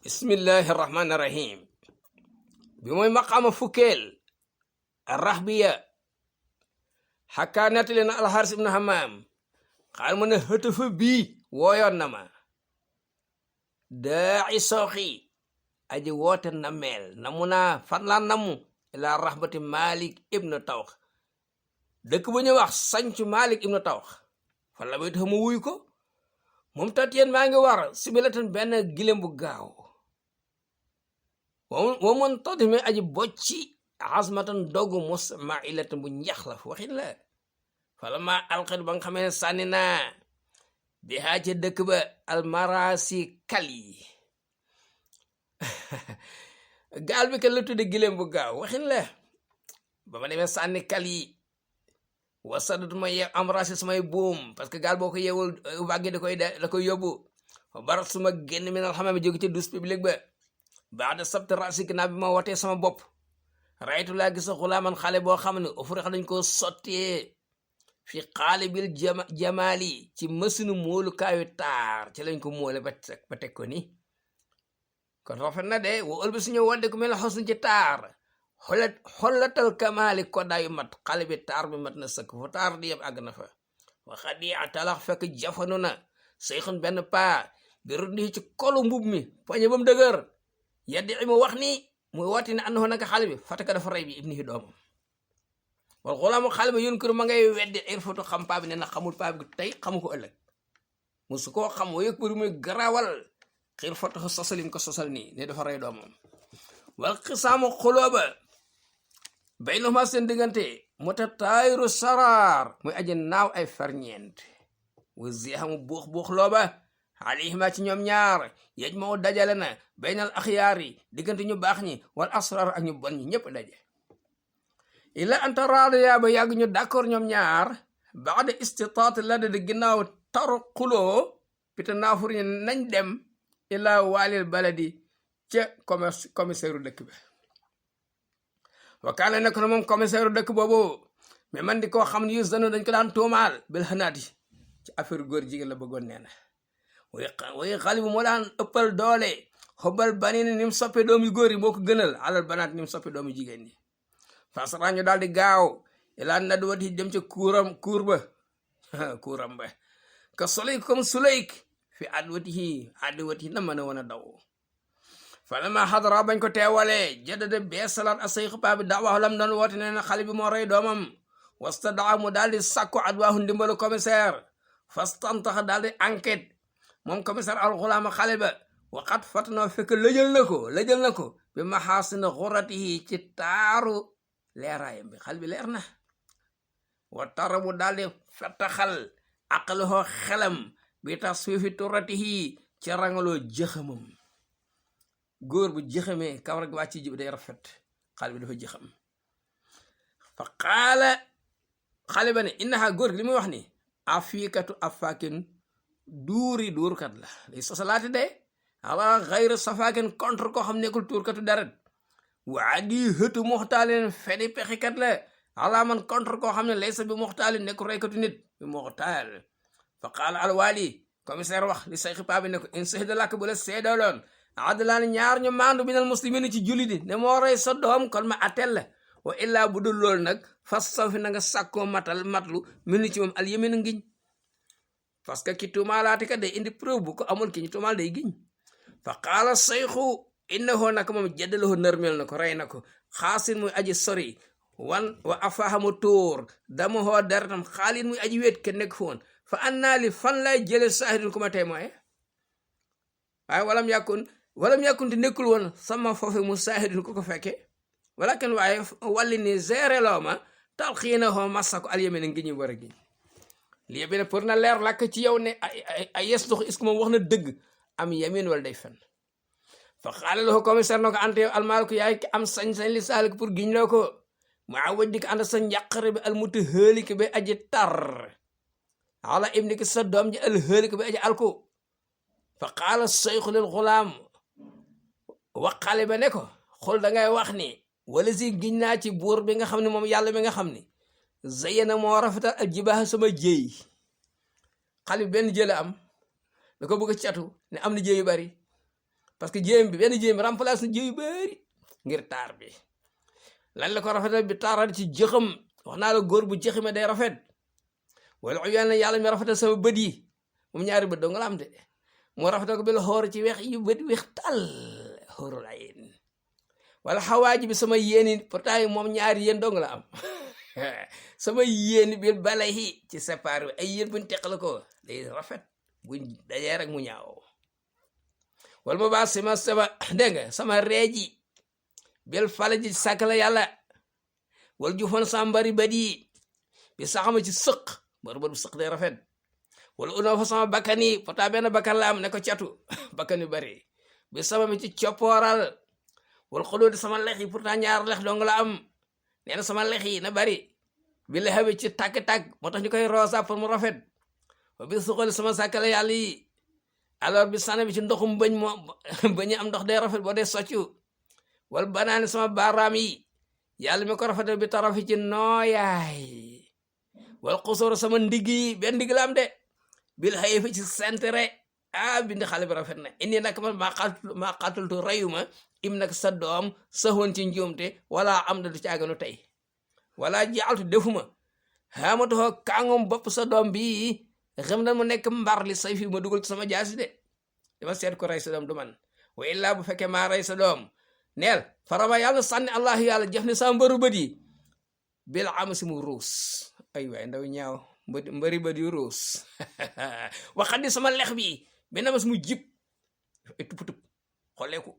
bismillahi rahmaani rahim bi mooy maqaama fukkeel arrahbiya xakkaa nettali na alxaris ibnu hamaam xaal mu ne hëtëfa bii wooyoon na ma daaci sooxi aji woote na meel namu naa fan laa namu ilaa rahbati malik ibnu tawx dëkk bu ñu wax sancu malik ibnu tawx fan la may tax ma wuy ko moom tat yéen maa ngi war sibilatan benn gilem bu gaaw woo moon tati mi aji bocci azmatan dogu musmailatan bu njax la waxin la fala ma alxet ba nga xamee sànni naa bi haa ca dëkk ba almarasi kal yi gaal bi ka la tudde gilem bu gaaw waxin la ba ma demee sànni kal yi wasadatuma yeew amrasi samay buum parce que gaal boo ko yeewul wàggi da koy yóbbu barat suma génn mi nal xamee jóge ci douche publique ba baada sabti rasi ginnaaw bi ma watee sama bopp raytu laa gisa xulaaman xale boo xam ne ofurix dañ koo sottee fi xaalibil jamaali ci mësinu móolukaayu taar ci lañ ko móole ba teg ko ni kon rafet na de wa ël bi suñu wadde ku mel ne xos ci taar xollatal kamaali kodaayu mat xale bi taar bi mat na sëkk fu taar di yëpp àgg na fa waxat yi atalax fekk jafanu na seyxun benn paa bi ruddi ci kolu mbub mi poñe ba mu dëgër yaddi mu wax ni muy woote ne ànd naka xale bi fataka dafa rey bi ibni hi doomam wal xulaamu xale ba yun kër ma ngay weddi irfatu xam paa bi ne na xamul paa bi tey xamu ko ëllëg musu koo xam wa yëg bëri muy garawal xiir fataxa sosalim ko sosal nii ne dafa rey doomam wal xisaamu xuloo ba baynahuma seen diggante mota taayiru saraar muy aji naaw ay ferñeent wa zihamu buux looba alayhima ci ñoom ñaar yej moo dajale na baynal axyaar yi diggante ñu baax ñi wal asrar ak ñu bon ñi ñëpp daje ila anta raadaya ba yàgg ñu d'accord ñoom ñaar baada istitaat la de ginnaaw taru xuloo pita naafur ñi nañ dem ila waalil baladi ca commissaire dëkk bi wakaana nekk na moom commissaire dëkk boobu mais man di koo xam ne yus danu dañ ko daan tuumaal bil xanaat yi ci affaire góor jigéen la bëggoon nee na way xale bu moo daan ëppal doole xobal banini ni mu soppe doom yu góor yi moo ko gënal alal banaat ni mu soppe doom yu jigéen ñi fasarañu daal di gaaw ilaa nadwati dem ca kuur ba ka solayk comme sulayk fi adwatihi na mën a woon a daw falama xadara bañ ko teewalee jaddada bee salaat a sayx paa bi dawaahu lam doon woote nee na xale bi moo rey doomam wasta daa mu daal di sàkku adwaahu ndimbalu commissaire fastantaxa daal di enquête moom commissaire alxulaama xale ba waxat fatnoo fekk lëjal na ko bi maxaasina xuratihi ci taaru leeraayam bi xale bi leer na wa tara mu daal di fettaxal aqaloo xelam bi tax suufi turatihi ci rangaloo jëxamam góor bu jëxamee kawar gi wàcc jib day rafet xale bi dafa jëxam fa qaala xale ba ne innaha góor gi li muy wax ni afiikatu afaakin duurkat la day sosalaati de ala xayra safaakin contre koo xam nekkul tuurkatu deret waa di hëtu muxtaalin fedi pexikat la ala man contre koo xam ne laysa bi muxtaalin nekkul reykatu nit bi muxtaal fa qaala alwaali commissaire wax li sayxi paa bi ne ko in sahida làkk bu la seedaloon adlaan ñaar ñu maandu minal muslimin ci julli di ne moo rey sa doom kon ma atel la wa illaa bu dul loolu nag fas saw fi na nga sàkkoo matlu minu ci moom al yemin ngiñ parce que ki tuumaalaati ka day indi preuve bu ko amul ki ñu tuumaal day giñ fa qaala sayxu innahu naka moom jaddalahu nërmel na ko rey na ko xaasin muy aji sori wa afahamu tóor dama hoo deretam xaalin muy aji wéet ke nekk foon fa annaa li fan lay jële saahidun ku ma témoin waaye walam yàkkun te nekkul woon sama foofu mu saahidun ku ko fekke walakin waaye walli ni géré loo ma talxiina hoo massa ko alyemen ngi ñu war a giñ lii bi ne pour na leer làkk ci yow ne ay yes dox est-ce que moom wax na dëgg am yamin wala day fen fa xaala la ko commissaire na ko ante yow almaal ko yaay am sañ-sañ li saalik pour giñ loo ko maa waj di ko ànd sa njàqare bi almuta hëlik bi aji tar ala ibni ki sa doom ji al hëlik bi aji alko fa qaala sayxu lil xulaam waxale ba ne ko xul dangay wax ni wala si giñ naa ci buur bi nga xam ne moom yàlla bi nga xam ni zayena moo rafetal ak jibaax sama jéy xale bi benn jëla am da ko bëgg a catu ne am na jéy yu bari parce que jéem bi benn jéem bi remplace na jéem yu bëri ngir taar bi lan la ko rafetal bi taaral ci jëxam wax naa la góor bu jëxime day rafet wala uyaan na yàlla mi rafetal sama bët yi moom ñaari bët doo nga la am de moo rafetal ko bil xoor ci weex yu bët weex tal xoorul ayin wala xawaaji bi sama yéeni pourtant yi moom ñaari yéen doo nga la am sama yéeni bil balayi ci séparé ay yéen buñ teqal ko day rafet buñ dajee rek mu ñaaw wala ma baa sama dégg nga sama reeji bil fala ji sàkk la yàlla wala jufoon sama mbari bët yi bi saxama ci sëq bari bët bu sëq day rafet wala unoo fa sama bakkan yi pourtant benn bakkan la am ne ko catu bakkan yu bari bi sama mi ci coppooral wala xolóodi sama lex yi pourtant ñaar lex dong la am nee na sama lex yi na bari bi la xawi ci tàkk-tàkk moo tax ñu koy roosa pour mu rafet wa bi suqali sama sàkkale yàlla yi alors bi sana bi ci ndoxum bëñ moo bëñu am ndox day rafet boo dee soccu wala banaani sama baaraam yi yàlla mi ko rafetal bi tarafi ci nooyaay wala xusóor sama ndigg yi benn ndigg la am de bil xëy fi ci sentere bindi xale bi rafet na indi nag man maa xaatultu rayuma im nag sa doom saxoon ci njuumte wala am da du caaganu tey wala jaaltu defuma xaamatuxoo kàngom bopp sa doom bi xam na mu nekk mbar li say fi ma dugal ci sama jaasi de dama seet ko rey sa doom du man wa illaa bu fekkee maa rey sa doom neel farama yàlla sànni allah yàlla jëf ne sama mbaru bët yi bil am si mu ruus ay waay ndaw ñaaw mbari bët yu ruus waxandi sama lex bi benn mas mu jib ay tup-tup xolleeku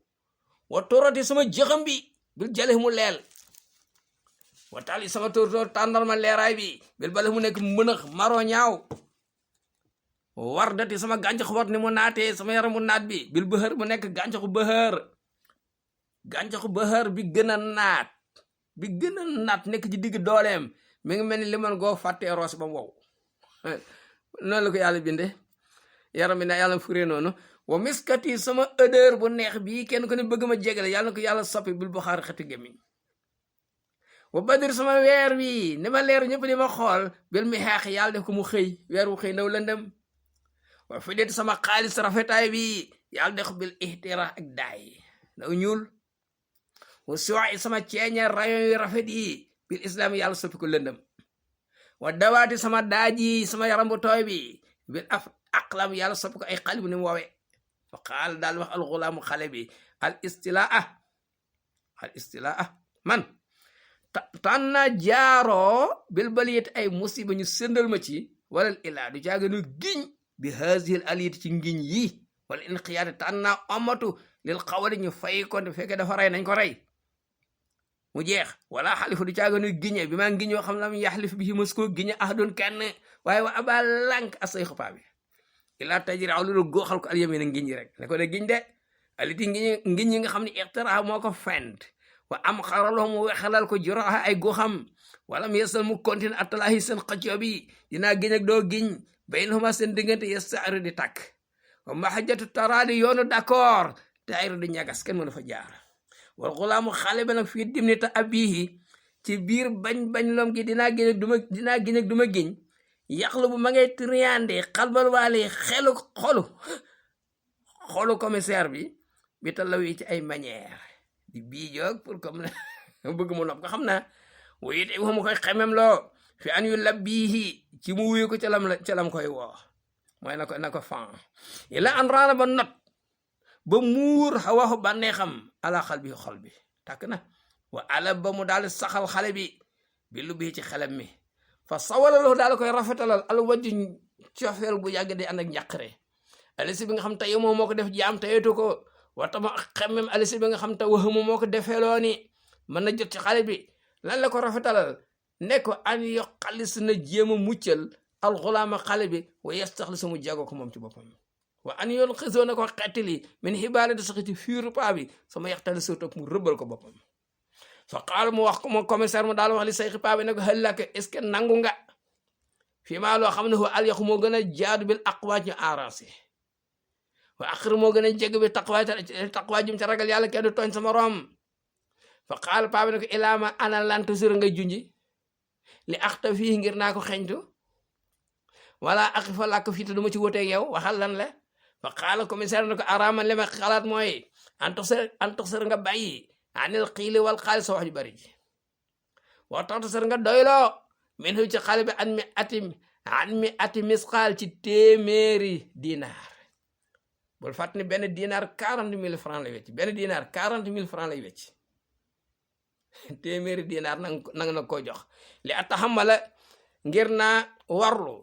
wa toroti sama jëxam bi bil jale mu leel wa tali sama tóor tàndarma leeraay bi bil bale mu nekk mënax maro ñaaw war dati sama gàncax wat ni mu naatee sama yaram mu naat bi bil bëxër mu nekk gàncaxu bëxër bi gën a naat nekk ci digg dooleem mi ngi mel ni limon goo fàttee roos ba mu wow noonu la ko yàlla binde yaram bi na yàlla furee noonu wa miskati sama odeur bu neex bii kenn ko ne bëgg ma jegale yàlla na ko yàlla soppi bil bu xaar xetu gémmiñ wa badir sama weer wi ni ma leer ñëpp di ma xool bil mi xeex yàlla def ko mu xëy weer wu xëy ndaw lëndëm wa fi det sama xaalis rafetaay bi yàlla def ko bil ihtira ak daay ndaw ñuul wa suwaay sama ceeña rayon yu rafet yi bil islam yàlla soppi ko lëndëm wa dawaati sama daaji sama yaram bu tooy bi bil aqlam yàlla soppi ko ay xale bu ni mu woowee fa qaal daal wax alxulaamu xale bi al istilaa man tànna jaaroo bil baliyet ay musiba ñu sëndal ma ci walal ilaa du caaganu giñ bi haazihil aliyet ci ngiñ yi wala inqiyaade tànna omatu lil xawali ñu fay ko te fekkee dafa rey nañ ko rey mu jeex wala xalifu du caaganu giñe bi maa ngiñ yoo xam lam yaxlif bi mës koo giñe ahadun kenn waaye wa aba lank asay xupaa bi ilaa tajri aw loolu góoxal ko alyamina ngiñ rek ne ko de giñ de aliti ngiñ yi nga xam ne ixtira moo ko fent wa am xaraloo mu wexalal ko juroxa ay góoxam wala mu yesal mu continue attalaahi seen xëccoo bi dinaa giñ ak doo giñ baynahuma seen diggante yestaaru di takk wa mahajjatu taraadi yoonu d'accord tayru di ñagas kenn mënu fa jaar wal xulaamu xale ba nag fii dimnita abihi ci biir bañ loom gi dinaa giñ ak duma giñ yaxlu bu ma ngay triande xalbal waale xolu commissaire bi talaw yi ci ay manière di bii joog pour comme bëgg mu nopp ko xam naa wuyit i mu koy xemem loo fi an yu labbihi ci mu wuyu ko ca lam koy woo mooy na ko fan ila an raana ba not ba muur xawaxu bànneexam ala xal bi xol bi tàkk na wa ala ba mu daal saxal xale bi lu bii ci xelam mi fa sawalaloo daal koy rafetalal al wajju cofeel bu yàgg di ànd ak njàqare alisi bi nga xam tey moom moo ko def jaam teyetu ko watama xemmem alisi bi nga xam te waxuma moo ko defeeloo ni mën na jot ci xale bi lan la ko rafetalal ne ko an yo xalis na jéem a muccal alxulaama xale bi wa yastaxli sa mu jago ko moom ci boppam wa an yoon xisoo na ko xettali min xibaare da saxi ci fiiru paa bi sama yaxtali soo topp mu rëbbal ko boppam fa qaal mu wax ko moom commissaire mu daal wax li say xipaa bi ne ko xëllaka est-ce que nangu nga fii maa loo xam ne al yaxu moo gën a jaadu bil aqwaaj ñu arrangé wa axir moo gën a jég bi taqwaay jum ca ragal yàlla kenn du tooñ sama rom fa qaal paa bi ne ko ilaama ana lan toujours ngay junji li axta fii ngir naa ko xeñtu wala aqifa làkk fii te du ma ci woteeg yow waxal lan la fa qaala commissaire ne ko arama li ma xalaat mooy antoxsir nga bàyyi anil xiili wal xaali sa wax ju bari ji wa taxtasir nga doyloo min hu ci xale bi an mi ati misqaal ci téeméeri dinaar bul fàtt ni benn dinaar 40,000 francs lay wecc benn dinaar 40,000 francs lay wecc téeméeri dinaar nanga na ko jox li ataxamala ngir naa warlu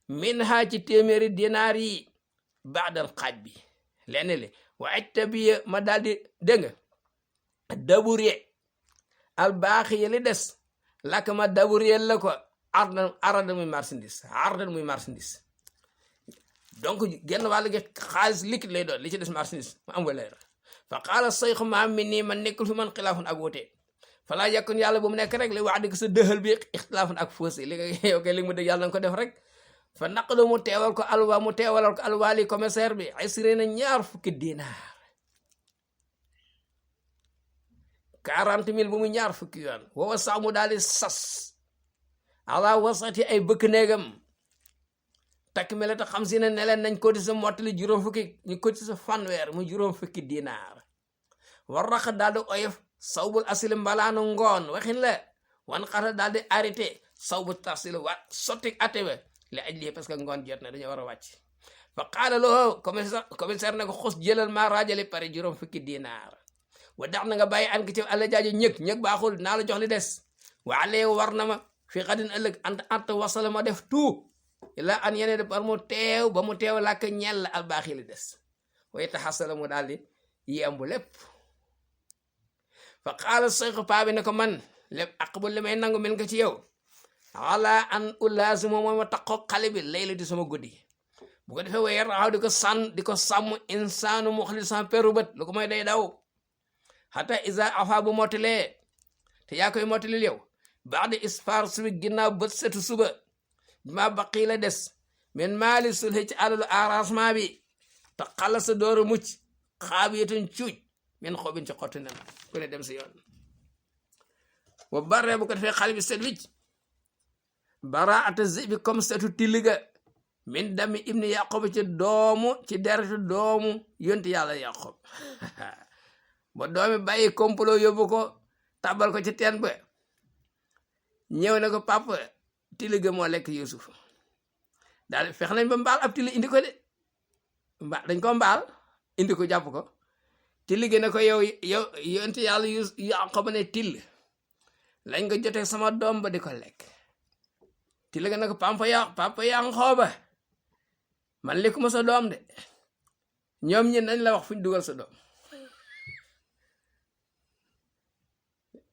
min ha ci téeméeri dinaar yi baadal xaaj bi lenn li wa ajtabiya ma daal di dégg nga dabure al baaxi yi li des lakk ma dabure la ko arada muy marchandise donc genn wàll gi xaalis liquide lay doon li ci des marchandise mu am valeur fa qaala sayxu ma mi nii man nekkul fi man xilaafun ak wute falaa yakun yàlla bu mu nekk rek li wax dëgg sa dëxal bi ixtilaafun ak faussé li nga yow kay li mu dëgg yàlla na ko def rek fa naqdo mu teewal ko alwaali commissaire bi ay siré na 20 dinaar 40,000 bu mu 20 yoon woowa sax mu daal di sas ala wasati ay bëkk néegam takk meleta xam si ne leen nañ ko di sa mottali juróom fukki ñu ko di sa fanweer mu juróom fukki dinaar war rax daal di oyof sawbul asili mbalaanu ngoon waxin la wan xata daal di arrêté sawbu tasil wa sotti atewe li aj lii parce que ngoon jot na dañoo war a wàcc fa qaala loo commissaire ne ko xus jëlal maa raajale pare juróom fukki dinaar wa dax na nga bàyyi an ki ci àlla jaajo ñëg baaxul naa la jox li des waale war na ma fi xadin ëllëg ant wasala ma def tout ila an yene de par mu teew ba mu teew làkk ñel al baaxi li des way taxasala mu daal di yembu lépp fa qaala sayxu paa bi ne ko man lépp aqbul li may nangu min ko ci yow wala an ulaasimo mooy ma taqoo xale bi layla di sama guddi bu ko defee waye raxaw di ko sàmm insaanu muxlisan peru bët lu ko mooy day daw xata isa afa bu mottalee te yaa koy mottalil yow baax de isfaar subi ginnaaw bët setu suba bi ma baqii la des min maali sulhi ci alalu arrangement bi te xala sa dooru mucc xaabiyatun cuuj min xobin ci xottu nen ku ne dem si yoon wa barre bu ko defee xale bi set wicc baraata zibi comme setu tilliga min dami ibni yaqob ci deretu doomu yonti yàlla yaqob ba doomi bàyyi complot yóbbu ko tabal ko ci teen ba ñëw na ko papa tilliga moo lekk Yusuf daal fex nañ ba mbaal ab tilli indi ko de dañ ko mbaal indi ko jàpp ko tilliga ne ko yow yonti yàlla yaqob ne till lañ nga jotee sama doom ba di ko lekk tilliga ne ko papa yaa xooba man lekkuma sa doom de ñoom ñi nañ la wax fu ñu dugal sa doom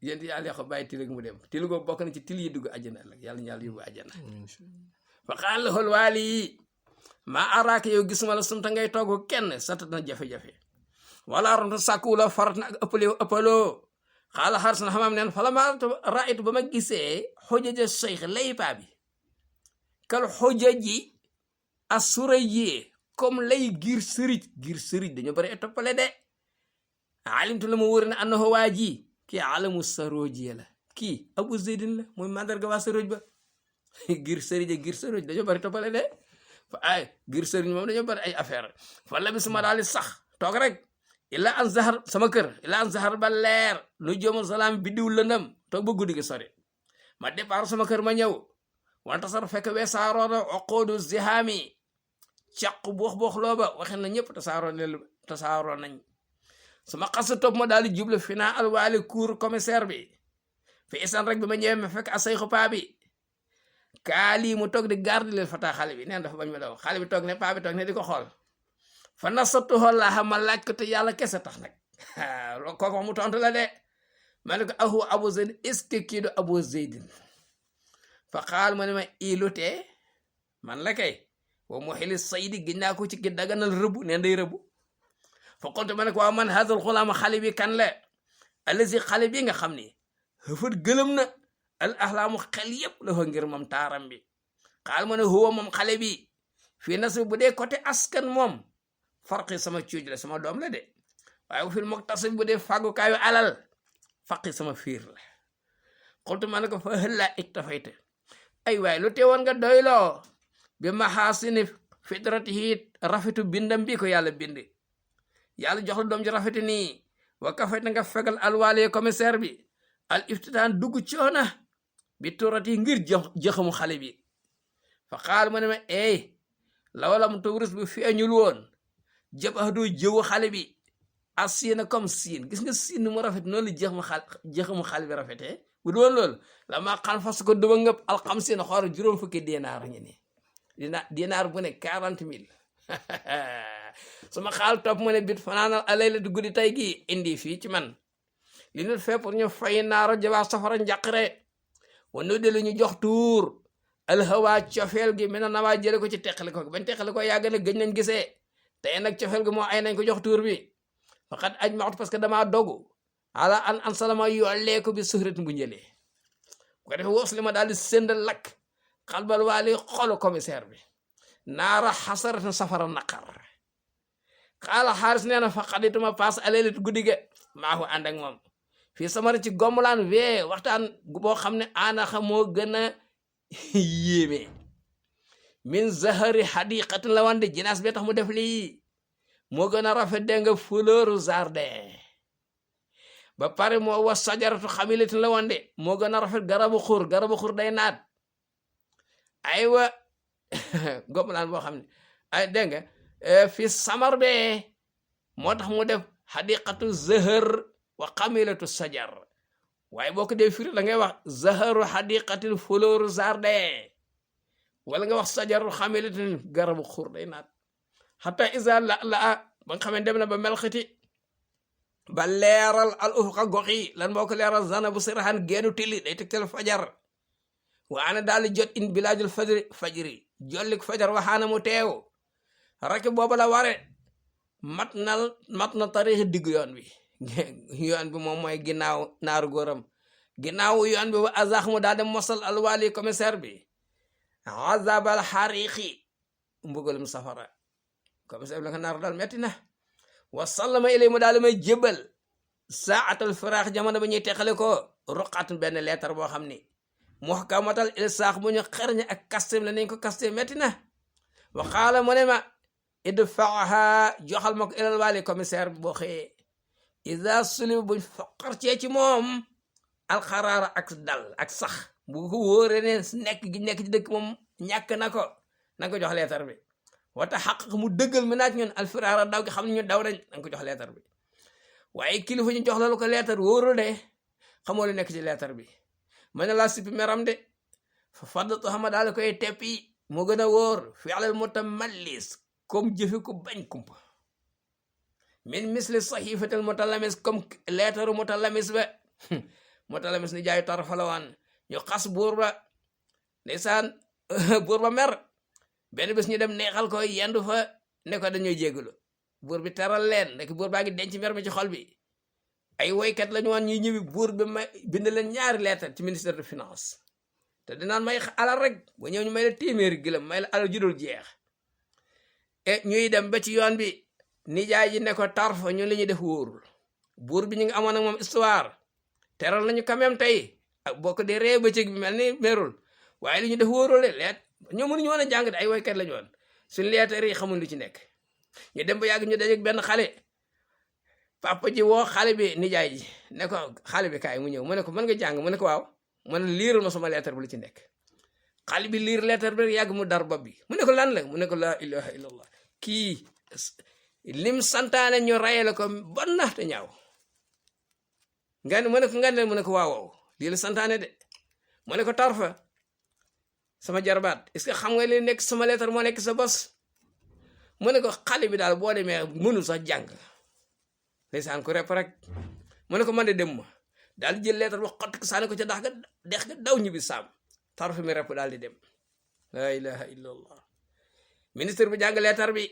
yéen yàlla ko bàyyi tilliga mu dem tilliga bokk na ci til yi dugg àjjana la yàlla ñaal yóbbu àjjana fa xaal xool waali yi maa araaka yow gisuma la sumta ngay togg kenn satat na jafe-jafe wala ronta sàkku la farat na ak ëppaloo xaala xaar sana xamam neen fala ma raaytu ba ma gisee xojaja cheikh lay paa bi kal xojaji asura yee comme lay giir sërij dañoo bari a toppale de alimtu la mu wóor ne annahu waa ji kii alamu sarooji la kii abu zeydin la mooy mandarga waa sarooj ba giir sërij dañoo bari toppale de ay giir sërij moom dañoo bari ay affaire fa la bi suma daal di sax toog rek illa an zahar sama kër illa an zahar ba leer nu joomal salaam biddiw lëndam toog ba guddi gi sori ma départ sama kër ma ñëw wanta sar fekk weesaaroona oqoodu zihaami caq buux looba waxin na ñëpp tasaaroo nañ sama xasa topp ma daal di jublu fi naa alwaali cour commissaire bi fi isan rek bi ma ñëwee ma fekk a sayxu paa bi kaali mu toog di garde leen fata xale bi neen dafa bañ ma daw xale bi toog ne paa bi toog ne di ko xool fa nasatu xoolaaxa ma laaj ko te yàlla kese tax nag kooku mu tontu la de ma ne ko ahu abu zeydin est-ce que kii do abu zeydin fa xaal ma ne ma ilutee man la kay wa mu xili saydi ginnaa ko ci ki daganal rëbb neen day rëbb fa qultu ma ne ko waaw man hadal xulaama xale bi kan la allazi xale bi nga xam ni xëfat gëlëm na al ahlaamu xel yépp la fa ngir moom taaram bi xaal ma ne huwa moom xale bi fii nas bu dee côté askan moom farqi sama cuuj la sama doom la de waaye bu fil moktasib bu dee fàggukaayu alal faqi sama fiir la qultu ma ne ko fa hëllaa iktafayta ay waay lu teewoon nga doyloo bi maxaasini fitratihi rafetu bindam bi ko yàlla bind yàlla jox la doom ji rafete nii wa kafay na nga fegal alwaale commissaire bi al iftitaan dugg coona bi turati ngir jëxamu xale bi fa xaal mu ne ma lawalam tawrus bi feeñul woon jabahdu jëwu xale bi asiina comme siin gis nga siin nu mu rafet noonu la jëxamu xale bi rafetee bu doon loolu la maa xan fas ko duba ngëpp alxamsiina xoor juróom fukki dinaar ngi ni dinaar bu ne 40,000 suma xaal topp mu ne bit fanaanal alay la guddi tey gi indi fii ci man li nut fee pour ñu fay naaro jabaa safara njàqare wanu de lu ñu jox tuur alhawa cofeel gi mena nawaa jële ko ci teqale ko bañ teqale ko yàgg na gëj nañ gisee tey nag cofeel gi moo ay nañ ko jox tuur bi faqat aj maxtu parce que damaa dogu ala an salama yollee ko bi suhrat bu njëlee bu ko defee woos li ma daal di sëndal lakk xalbal waali xolu commissaire bi naara xasaratan safara naqar xaala xaaris nee na faqat ituma paas aleelit guddi ge maa ko ànd ak moom fii samara ci gombalaan wee waxtaan boo xam ne anaxa moo gën a yéeme min zahari xadiqatin la wande jinaas bee tax mu def lii moo gën a rafet de nga fleur jardin ba pare moo was sajaratu xamilatin la wande moo gën a rafet garabu xur day naat aywa gombalaan boo xam ne ay dégg nga fi samar bee moo tax mu def xadiqatu zahar wa xamilatu sajar waaye boo ko dee firi la ngay wax zaharu xadiqatil fleur jardin wala nga wax sajaru xamilatin garabu xur day naat xata isa la ba nga xamee dem na ba melxiti ba leeral al ufuqa gox yi lan moo ko leeral zana bu sirahan geenu tili day tegtal fajar wa ana daal jot in bilaajul fajri jollik fajar waxaana mu teew rek booba la ware mat na tarix digg yoon bi moom mooy ginnaaw naaru góoram ginnaaw yoon bi wa azax mu daal dem mosal alwaali commissaire bi azabal xariqi mbugalum safara commissaire bi la nga naaru daal metti na wa sallama ilay mu daal may jébal saatal firaax jamono ba ñuy teqale ko ruqatun benn leetar boo xam ni muhkamatal ilsaax bu ñu xerñe ak kastem la nañ ko kastem metti na wa qaala mu ne ma idfaaha joxal ma ko ilal waali commissaire bi boo xëyee isa sulib buñ foqar cee ci moom alxaraara ak dal ak sax bu ko wóoree ne nekk gi nekk ci dëkk moom ñàkk na ko jox leetar bi wata xaq mu dëggal mi naaj ñun alfiraara daw gi xam ne ñu daw nañ na nga ko jox leetar bi waaye kilifa ñu jox la ko leetar wóorul de xamoo lu nekk ci leetar bi mën na laa sippi meram de fa faddatu xama daal koy teppi moo gën a wóor fi alal mutamallis comme jëfi ku bañ kumpa min misli saxifatal mutalamis comme leetaru mutalamis ba mutalamis ni jaayu tarfa la waan ñu xas buur ba ndeysaan buur ba mer benn bés ñu dem neexal ko yendu fa ne ko dañuy jégalu buur bi teral leen nekk buur baa ngi denc mer mi ci xol bi ay woykat lañu woon ñuy ñëwi buur bi may bind leen ñaari lettre ci ministère de finance te dinaan may alal rek ba ñëw ñu may la téeméeri gëlëm may la alal judul jeex ñuy dem ba ci yoon bi nijaay ji ne ko tarfa ñun li ñuy def wóorul buur bi ñu ngi amoon ak moom histoire teral nañu quand même tey ak boo ko dee ree bëccëg bi mel ni merul waaye li ñu def wóorul leet ñoo mënuñu woon a jàng de ay woykat lañu woon suñu leetar yi xamul lu ci nekk ñu dem ba yàgg ñu dajeeg benn xale papa ji woo xale bi nijaay ji ne ko xale bi kaay mu ñëw mu ne ko mën nga jàng mu ne ko waaw mu ne liiral ma sama leetar bi lu ci nekk xale bi liir leetar bi yàgg mu dar bopp bi mu ne ko lan la mu ne ko laa ilaha illallah kii lim santaane ñu rayale ko bon na te ñaaw nga ne mu ne ko waaw waaw lii la santaane de mu ne ko tarfa sama jarbaat est-ce que xam nga li nekk sama leetar moo nekk sa bos mu ne ko xale bi daal boo demee mënul sax jàng ndeysaan ko rep rek mu ne ko man de dem ma daal di jël leetar ba xott ko sànni ko ca dex ga daw ñibbi saam tarfa mi rep daal di dem la ilaha illallah ministre bi jàng leetar bi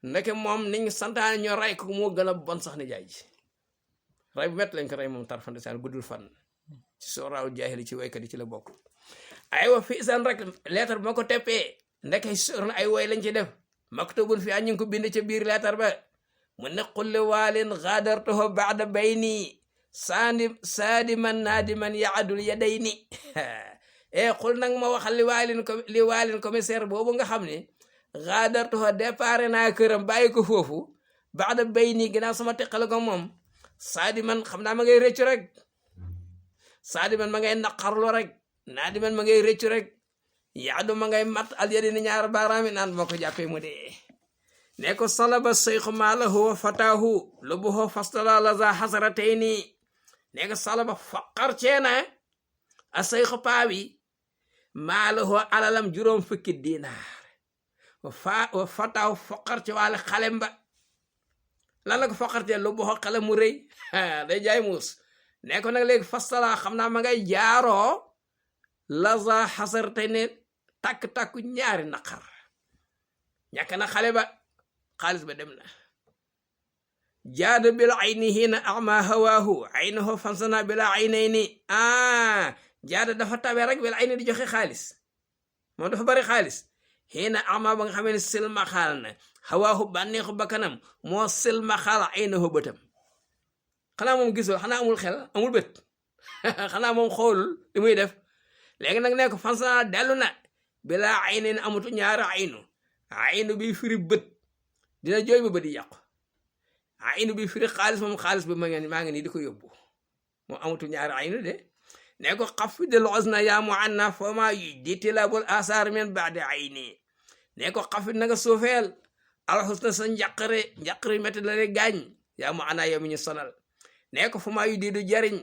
ndeke moom niñ santaane ñoo ray ko moo gën a bon sax ni jaay ji ray bu métti lañ ko ray moom tarfa ndeysaan guddul fan ci sooraaw jaahili ci waykat yi ci la bokk aywa fi isaan rek leetar bi ma ko teppee ndeke soor na ay woy lañ ci def maktubun fi ñu ngi ko bind ca biir leetar ba mu ne qulli waalin gaadartuhu baada bayni saadiman naadiman yaadul yadayni xul nag ma waxal li waalin commissaire boobu nga xam ne xaadartuha déparé naa këram bàyyi ko foofu baxda bay nii ginnaaw sama teqale ko moom saadi man xam naa ma ngay rëccu rek saadi man ma ngay naqarlu rek naa di man ma ngay rëccu rek yaadu ma ngay mat al yadi ni ñaar baaraami naan moo ko jàppee mu dee ne ko salaba seyxu maalahu wa fataahu lu bu xoo fastala la za xasaratay nii ne ko salaba faqar ceena a seyxu paa bi maalahu alalam juróom fukki dinaar wa fataahu faqar ci waale xalem ba lan la ko faqartee lu bu xoo xale mu rëy day jaay muus ne ko nag léegi fastala xam naa ma ngay jaaroo la za xasaratay ne takk-takku ñaari naqar ñàkk na xale ba xaalis ba dem na jaada bila ayni hiina ama hawaahu aynahu fansana bila aynayni jaada dafa tabe rek bila ayni di joxe xaalis moom dafa bari xaalis hiina ama ba nga xamee ne silmaxaal na hawaahu bànneexu bakkanam moo silmaxaal aynahu bëtam xanaa moom gisul xanaa amul xel amul bët xanaa moom xoolul li muy def léegi nag ne ko fansana dellu na bila aynayni amatu ñaari aynu bi firi bët dina jooy ba di yàqu aynu bi firi xaalis moom xaalis bi maa ngi nii di ko yóbbu moom amatu ñaari aynu de ne ko xafidil uzna yaa muanna foo maa di tilabul asaar min baadi ayni ne ko xafid na nga suufeel alxusna sa njàqare métti la lay gaañ yaa muanna yow mi ñu sonal ne ko foo maa yu di du jariñ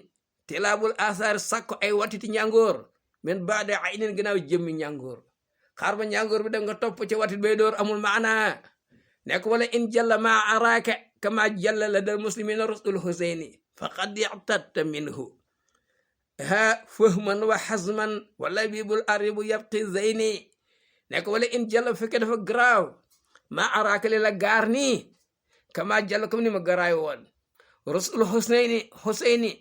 tilabul asaar sakko ay watiti ñàngoor min baadi aynin ginnaaw jëmmi ñàngoor xaar ba ñàngoor bi dem nga topp ci watit bay door amul maana nekk wala in jalla ma araaka kama jalla la dal muslimina rusul huseyni faqad ya'tatta minhu ha fahman wa hazman wala bibul aribu yabqi zeyni nekk wala in jalla fekke dafa graaw ma araaka li la gaar nii kama jalla comme ni ma garaay woon rusul huseyni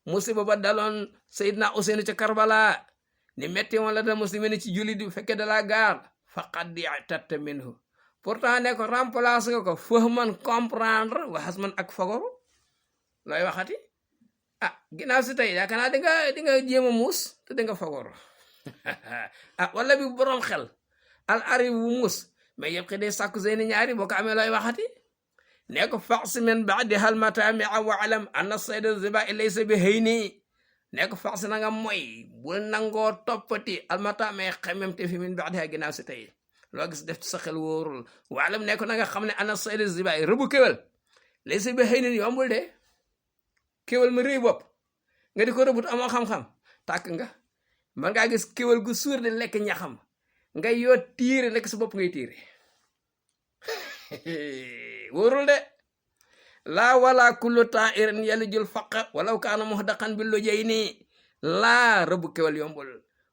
musiba ba daloon Seydina Useynu ca Karbala ni metti woon la dal muslimina ci julli di fekke dala gaar faqad ya'tatta minhu pourtant ne ko remplace nga ko fahman comprendre waxas man ak fagoru looy waxati ginnaaw si tey yaakaar naa di nga jéem a muus te di nga fagoru wala bi borom xel al ari bu muus mais yëpp xi day sàkku zeyni ñaari boo ko amee looy waxati ne ko faxsi min baadi hal matamia wa alam anna sayda ziba laysa bi hayni ne ko faxsi na nga mooy bul nangoo toppati al matami xemem te fi min baadi ha ginnaaw si tey loo gis def ci sa xel wóorul waalam ne ko na nga xam ne ana sayda ziba rëbu kéwal laysa bi hayni yombul de kéwal ma rëy bopp nga di ko rëbut amoo xam-xam tàkk nga man ngaa gis kéwal gu suur di lekk ñaxam nga yoo tiire nekk sa bopp ngay tiire wóorul de laa wala kullu ta'irin yalijul faqa walaw kaana muhdaqan bil lujayni laa rëbu kéwal yombul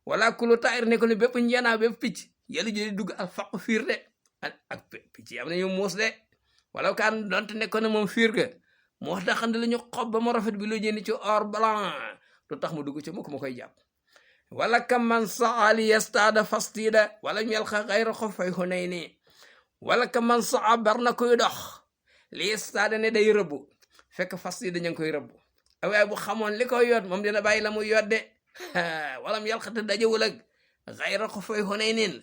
wala kullu ta'ir ne ko ni bépp njanaa bépp picc yaliju di dugg al faq fiir de ak picc am na ñu muus de walaw kaan donte ne ko ne moom fiir ga muhdaqan di la ñu xob ba mu rafet bi lujayni ci or blanc lu tax mu dugg ci mukk ma koy jàpp wala kam man saa li yastaada fastida wala ñu yalqa xayra xuffay hunayni wala kam man saa bar na koy dox li yastaada ne day rëbbu fekk fastida ñu ngi koy rëbbu waaye bu xamoon li koy yot moom dina bàyyi la muy yot de wala mu yalqa te dajewul ak xayra xuffay hunaynin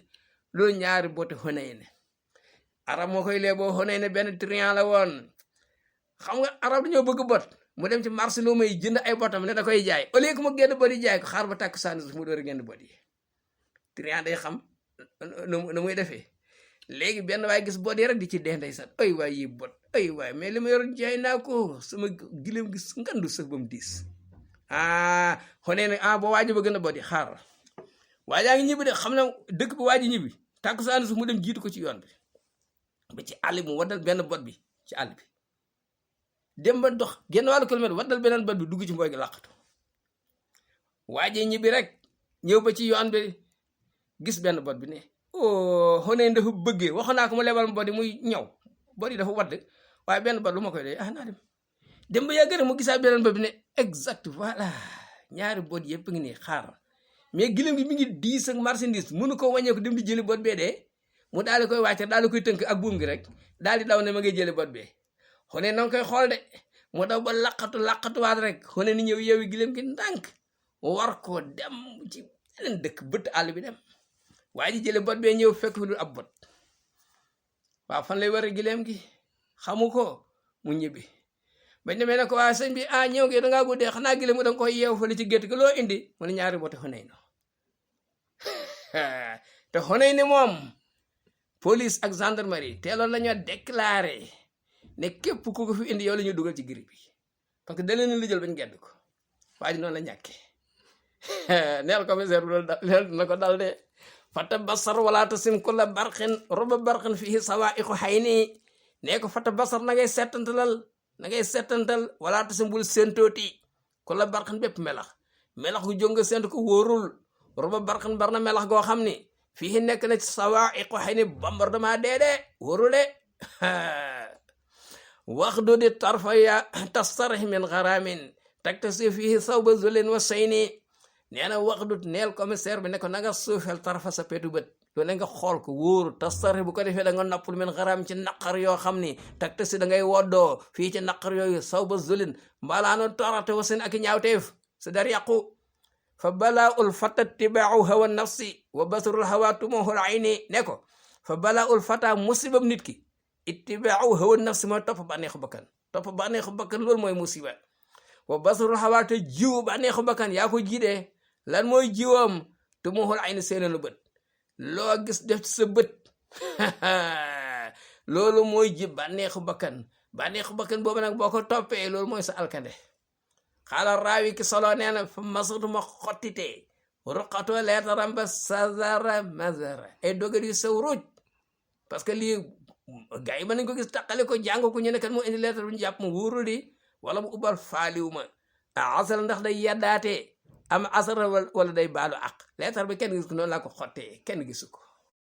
loolu ñaari booti hunayni arab moo koy leeboo hunayni benn trian la woon xam nga arab dañoo bëgg bot mu dem ci marché loo may jënd ay botam ne da koy jaay au lieu que mu génn bot yi jaay ko xaar ba tàkk sànni mu door a génn bot yi trian day xam nu muy defee léegi benn waay gis bot yi rek di ci dee ndeysaan ay waay yi bot ay waay mais li ma yoroon jaay naa ko sama gileem gis ngandu sëf ba mu diis xonee ne boo waaji ba gën a bot yi xaar waajaa ngi ñibbi de xam na dëkk ba waaji ñibbi tàkk sànni mu dem jiitu ko ci yoon bi ba ci àll bi mu waddal benn bot bi ci àll bi dem ba dox genn wàllu kilomètre waddal beneen bot bi dugg ci mbooy gi làqatu waajee ñibbi rek ñëw ba ci yoon bi gis benn bot bi ne xonee dafa bëggee waxoon naa ko mu lebal bot yi muy ñëw bot yi dafa wadd waaye benn bot lu ma koy doy naa dem ba yàgg rek mu gisaa beneen bot bi ne exact voilà ñaari bot yëpp ngi nii xaar mais gileem gi mi ngi diis ak marchandise mënu ko wàññeeku dem di jëli bot bee dee mu daal di koy wàcce daal di koy tënk ak buum gi rek daal di daw ne ma ngay jëli bot bee xone na nga koy xool de mu daw ba laqatuwaat rek xone ni ñëw yeewi gileem gi ndànk war ko dem ci beneen dëkk bëtt àll bi dem waa ji jële bot bee ñëw fekk fi dul ab bot waaw fan lay wari gileem gi xamu ko mu ñibbi bañ demee ne ko waa sëñ bi ñëw gi dangaa guddee xanaa gileem danga koy yeew fële ci gétt gi loo indi mu ne ñaari bote xoney no te xoney ni moom police ak gendarmerie teeloon la ñoo déclaré ne képp ku ko fi indi yow la ñu dugal ci giri bi parce que da leen li jël bañ gedd ko waa ji noonu la ñàkkee neel commissaire bi loolu na ko dal de fata basar wala tasim kulla barqin roba barqin fii sawaiqu hayni nee ko fata basar na ngay settantal wala tasim bul séntooti kulla barqin bépp melax gu jónga sént ko wóorul roba barqin bar na melax goo xam ni fii nekk na ci sawaiqu hayni bombardement dee wóorul de wax du di tarfa ya tastarih min garamin taktasi fii sawba zulin wa sayni nee na wax du neel commissaire bi ne ko na nga suufel tarfa sa petu bët loolu nga xool ko wóoru tastarih bu ko defee da nga noppul min garaam ci naqar yoo xam ni taktasi da ngay woddoo fii ci naqar yooyu sawba zulin mbaalaano torate wasin ak ñaawteef sa dar yàqu fa balaa ul fata tibaahu hawa nafsi wa basrul hawa tumuhul ayni ne ko fa balaa ul fata musibam nit ki ittibaahu hawa nafsi mooy topp bànneexu bakkan loolu mooy musiba wa basrul hawa te jiwu bànneexu bakkan yaa ko jiidee lan mooy jiwam tumuhul ayni seenalu bët loo gis def ci sa bët loolu mooy ji bànneexu bakkan boobu nag boo ko toppee loolu mooy sa alkande xaala raawi ki solo nee na fa masatuma xottitee ruqatoo leetaram ba sazara mazara ay dogal yu sew ruuj parce que lii gars yi mën nañ ko gis taqale ko jàng ko ñu ne kan moo indi leetar bu ñu jàpp mu wóorul di wala mu ubal faaliwu ma asal ndax day yaddaatee am asara wala day baalu ak leetar bi kenn gis ko noonu laa ko xottee kenn gisu ko